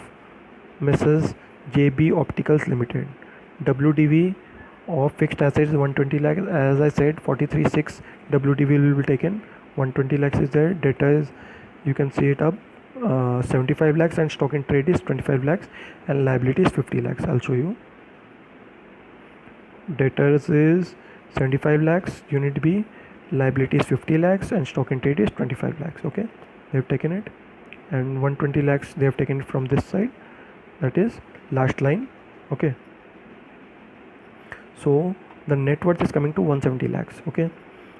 Mrs. JB Opticals Limited. WDV of fixed assets 120 lakhs. As I said, 43.6 WDV will be taken. 120 lakhs is there. Data is, you can see it up, 75 lakhs, and stock in trade is 25 lakhs, and liability is 50 lakhs. I'll show you. Debtors is 75 lakhs unit B, liability is 50 lakhs, and stock in trade is 25 lakhs. Okay, they have taken it, and 120 lakhs they have taken it from this side, that is last line. Okay, so the net worth is coming to 170 lakhs. Okay,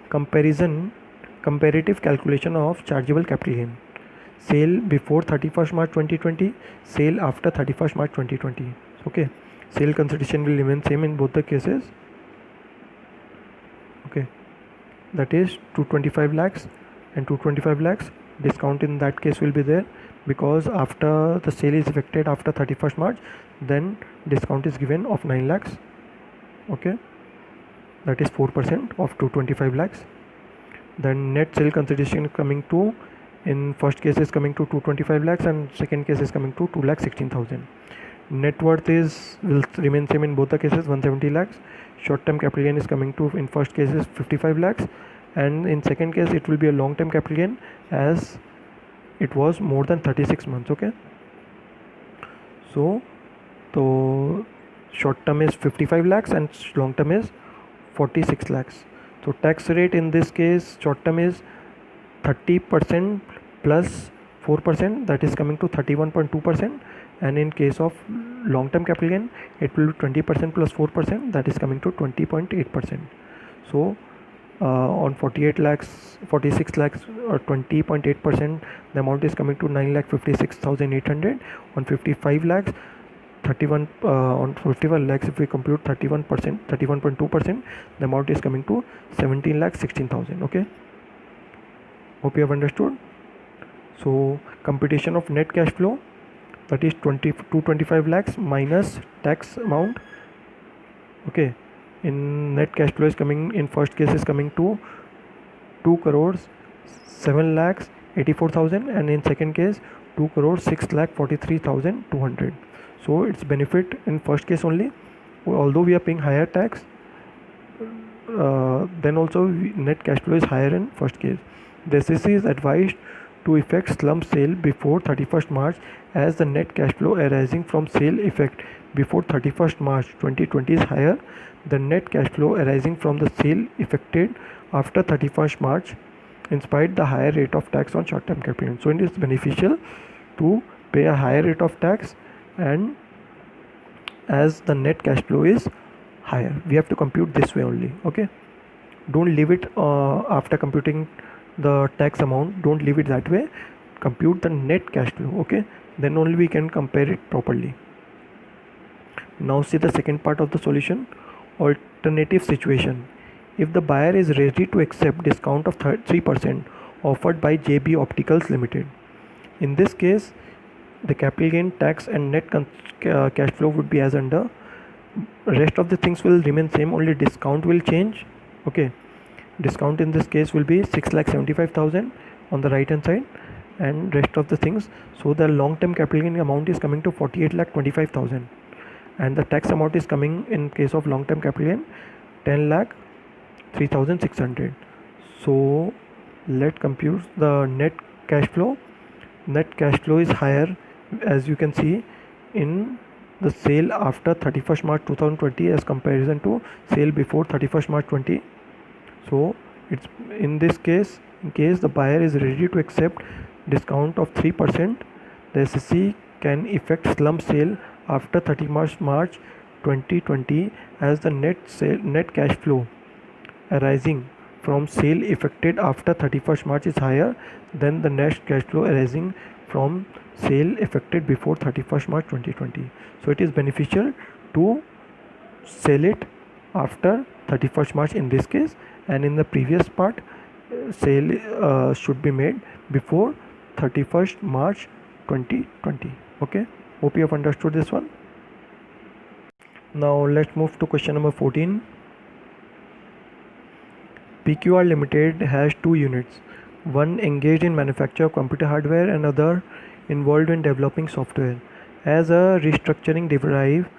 comparative calculation of chargeable capital gain: sale before 31st March 2020, sale after 31st March 2020. Okay, sale consideration will remain same in both the cases. Okay, that is 225 lakhs and 225 lakhs. Discount in that case will be there because after the sale is effected after 31st March, then discount is given of 9 lakhs. Okay, that is 4% of 225 lakhs. Then net sale consideration coming to, in first case is coming to 225 lakhs and second case is coming to 2,16,000. Net worth will remain same in both the cases, 170 lakhs. Short term capital gain is coming to, in first case is 55 lakhs, and in second case it will be a long term capital gain as it was more than 36 months. Okay, so short term is 55 lakhs and long term is 46 lakhs. So tax rate in this case, short term is 30% plus 4%, that is coming to 31.2%, and in case of long term capital gain it will be 20% plus 4%, that is coming to 20.8%. So on 48 lakhs 46 lakhs or 20.8%, the amount is coming to 9,56,800. On 55 lakhs 31 on 51 lakhs, if we compute 31%, 31.2%, the amount is coming to 17,16,000. Okay, hope you have understood. So computation of net cash flow, that is 225 lakhs minus tax amount. Okay, in net cash flow is coming, in first case is coming to 2 crores 7 lakhs 84,000, and in second case 2 crores 6 lakh 43,200. So it's benefit in first case only, although we are paying higher tax, then also net cash flow is higher in first case. The SEC is advised to effect slump sale before 31st March, as the net cash flow arising from sale effect before 31st March 2020 is higher than net cash flow arising from the sale effected after 31st March, in spite the higher rate of tax on short-term capital. So it is beneficial to pay a higher rate of tax, and as the net cash flow is higher, we have to compute this way only. Okay, don't leave it after computing the tax amount, don't leave it that way, compute the net cash flow. Okay, then only we can compare it properly. Now see the second part of the solution, alternative situation. If the buyer is ready to accept discount of 3% offered by JB Opticals Limited, in this case the capital gain, tax and net cash flow would be as under. Rest of the things will remain same, only discount will change. Okay, discount in this case will be 6,75,000 on the right hand side, and rest of the things. So the long term capital gain amount is coming to 48,25,000, and the tax amount is coming in case of long term capital gain 10,03,600. So let's compute the net cash flow. Net cash flow is higher, as you can see, in the sale after 31st March 2020 as comparison to sale before 31st March 20. So it's in this case, in case the buyer is ready to accept discount of 3%, the SEC can effect slump sale after 31st March 2020, as the net cash flow arising from sale effected after 31st March is higher than the net cash flow arising from sale effected before 31st March 2020. So it is beneficial to sell it after 31st March in this case, and in the previous part sale should be made before 31st March 2020. Okay, hope you have understood this one. Now let's move to question number 14. PQR Limited has two units, one engaged in manufacture of computer hardware and other involved in developing software. As a restructuring drive,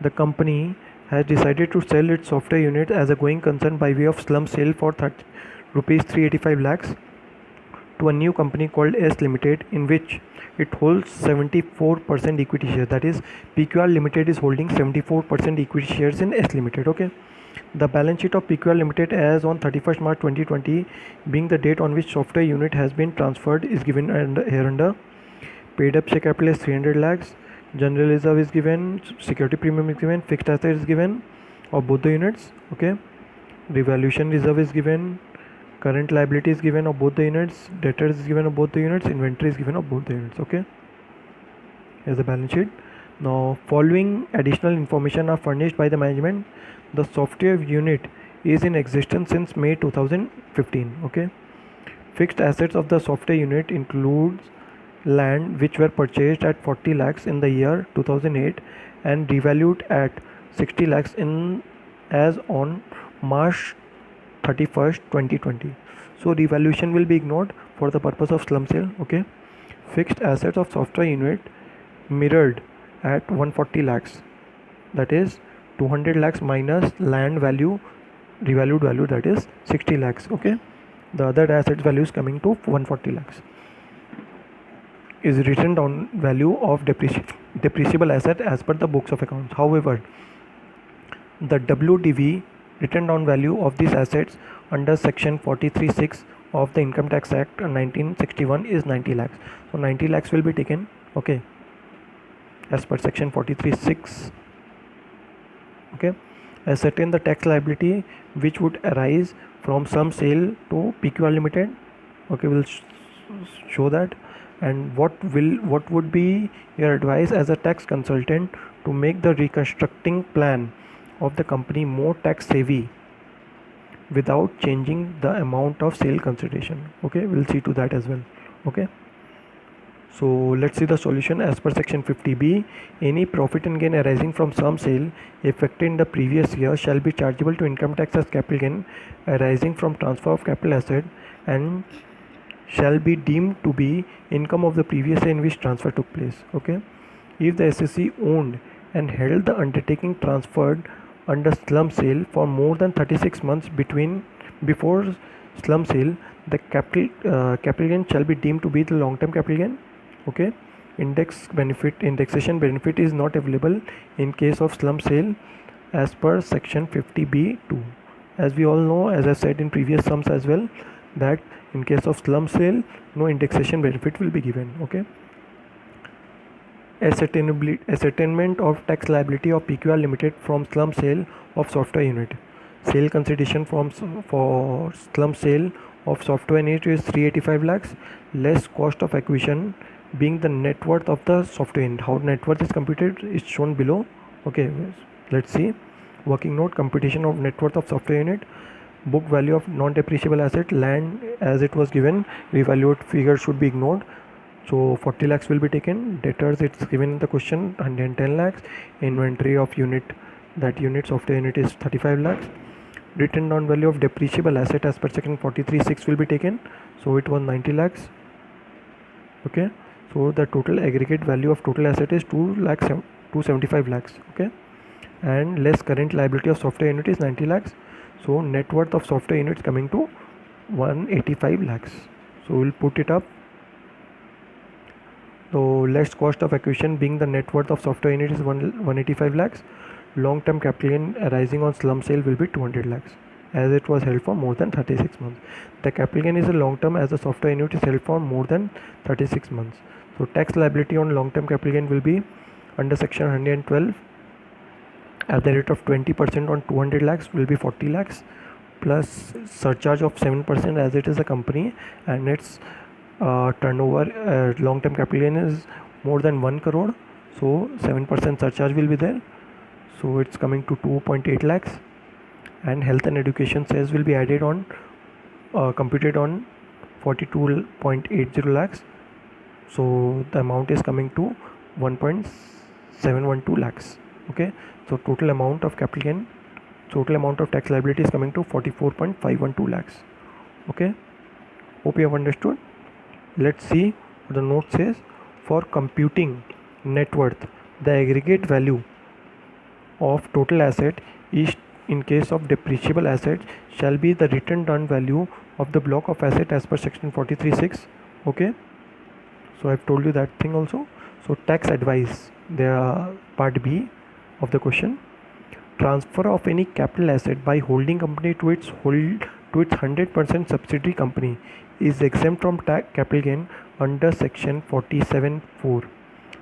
the company has decided to sell its software unit as a going concern by way of slump sale for rupees 385 lakhs to a new company called S Limited, in which it holds 74% equity share. That is, PQR Limited is holding 74% equity shares in S Limited. Okay. The balance sheet of PQR Limited as on 31st March 2020, being the date on which software unit has been transferred, is given here under. Paid up share capital is 300 lakhs, general reserve is given, security premium is given, fixed asset is given of both the units. Okay, revaluation reserve is given, current liability is given of both the units, debtors is given of both the units, inventory is given of both the units. Okay, here's the balance sheet. Now following additional information are furnished by the management. The software unit is in existence since May 2015. Okay, fixed assets of the software unit includes land which were purchased at 40 lakhs in the year 2008 and revalued at 60 lakhs in as on March 31st 2020. So revaluation will be ignored for the purpose of slump sale. Okay, fixed assets of software unit mirrored at 140 lakhs, that is 200 lakhs minus land value, revalued value, that is 60 lakhs. Okay, the other asset value is coming to 140 lakhs, is written down value of depreciable asset as per the books of accounts. However, the WDV, written down value of these assets under section 43(6) of the Income Tax Act 1961 is 90 lakhs. So 90 lakhs will be taken, okay, as per section 43(6). Okay, ascertain the tax liability which would arise from some sale to PQR Limited. Okay, we'll show that. And what would be your advice as a tax consultant to make the reconstructing plan of the company more tax savvy without changing the amount of sale consideration? Okay, we'll see to that as well. Okay, so let's see the solution. As per section 50B, any profit and gain arising from some sale effected in the previous year shall be chargeable to income tax as capital gain arising from transfer of capital asset and shall be deemed to be income of the previous year in which transfer took place. Okay, if the SSE owned and held the undertaking transferred under slum sale for more than 36 months before slum sale, the capital gain shall be deemed to be the long-term capital gain. Okay, indexation benefit is not available in case of slum sale as per section 50B2. As we all know, as I said in previous sums as well, that in case of slum sale, no indexation benefit will be given. Okay, ascertainment of tax liability of PQR Limited from slum sale of software unit. Sale consideration for slum sale of software unit is 385 lakhs less cost of acquisition being the net worth of the software unit. How net worth is computed is shown below. Okay, let's see. Working note: computation of net worth of software unit. Book value of non-depreciable asset, land as it was given, revalued figure should be ignored. So 40 lakhs will be taken. Debtors, it's given in the question, 110 lakhs. Inventory of unit, that unit software unit is 35 lakhs. Written down value of depreciable asset as per section 43(6) will be taken. So it was 90 lakhs. Okay, so the total aggregate value of total asset is 275 lakhs. Okay, and less current liability of software unit is 90 lakhs. So net worth of software units coming to 185 lakhs. So we'll put it up. So less cost of acquisition being the net worth of software unit is 185 lakhs. Long term capital gain arising on slum sale will be 200 lakhs as it was held for more than 36 months. The capital gain is a long term as the software unit is held for more than 36 months. So tax liability on long term capital gain will be under section 112 at the rate of 20% on 200 lakhs will be 40 lakhs plus surcharge of 7% as it is a company and its turnover long term capital gain is more than 1 crore, so 7% surcharge will be there, so it's coming to 2.8 lakhs. And health and education sales will be added on, computed on 42.80 lakhs, so the amount is coming to 1.712 lakhs. Okay, so total amount of capital gain, total amount of tax liability is coming to 44.512 lakhs. Okay, hope you have understood. Let's see what the note says. For computing net worth, the aggregate value of total asset is, in case of depreciable assets, shall be the written down value of the block of asset as per section 43(6). Okay, so I've told you that thing also. So tax advice, the part B of the question: transfer of any capital asset by holding company to its 100% subsidiary company is exempt from capital gain under section 47(4).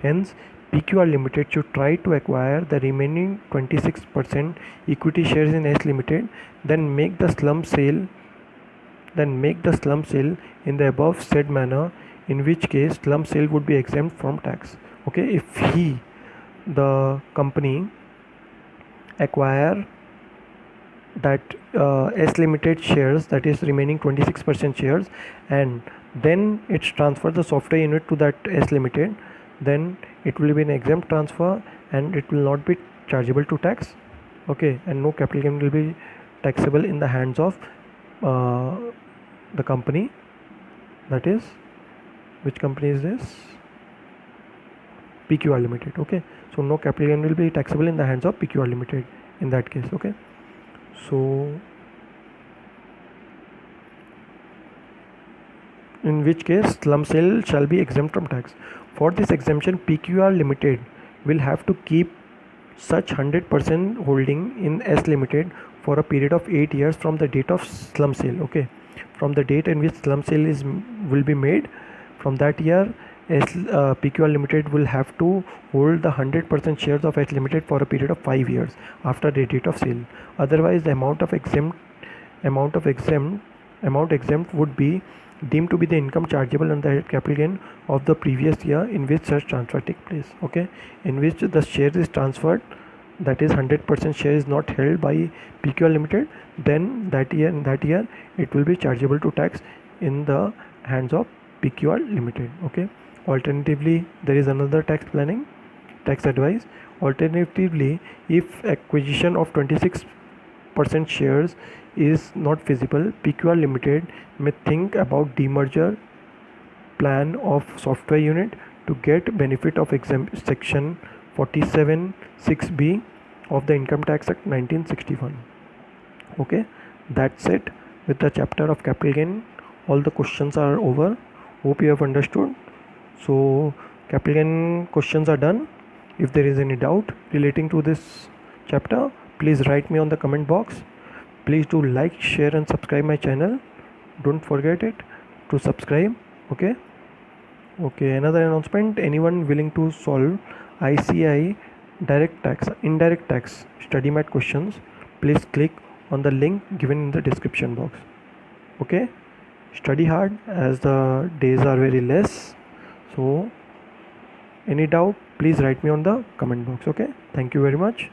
Hence, PQR Limited should try to acquire the remaining 26% equity shares in S Limited, then make the slum sale in the above said manner, in which case slum sale would be exempt from tax. Okay, if the company acquire that S Limited shares, that is remaining 26% shares, and then it's transfer the software unit to that S Limited, then it will be an exempt transfer and it will not be chargeable to tax. Okay, and no capital gain will be taxable in the hands of the company. That is, which company is this? PQR Limited. Okay, So no capital gain will be taxable in the hands of PQR Limited in that case. Okay, so in which case slum sale shall be exempt from tax. For this exemption, PQR Limited will have to keep such 100% holding in S Limited for a period of 8 years from the date of slum sale. Okay, from the date in which slum sale will be made, from that year PQR Limited will have to hold the 100% shares of S Limited for a period of 5 years after the date of sale. Otherwise, the amount exempt would be deemed to be the income chargeable on the capital gain of the previous year in which such transfer take place. Okay, in which the share is transferred, that is 100% share is not held by PQR Limited, then that year it will be chargeable to tax in the hands of PQR Limited. Okay, alternatively, there is another tax advice. Alternatively, if acquisition of 26% shares is not feasible, PQR Limited may think about demerger plan of software unit to get benefit of section 47(6)(b) of the Income Tax Act 1961. Okay, that's it with the chapter of capital gain. All the questions are over. Hope you have understood. So capital gain questions are done. If there is any doubt relating to this chapter, please write me on the comment box. Please do like, share and subscribe my channel. Don't forget it to subscribe. Okay, another announcement: anyone willing to solve ICAI direct tax, indirect tax study mat questions, please click on the link given in the description box. Okay, study hard as the days are very less. So any doubt, please write me on the comment box. Okay, thank you very much.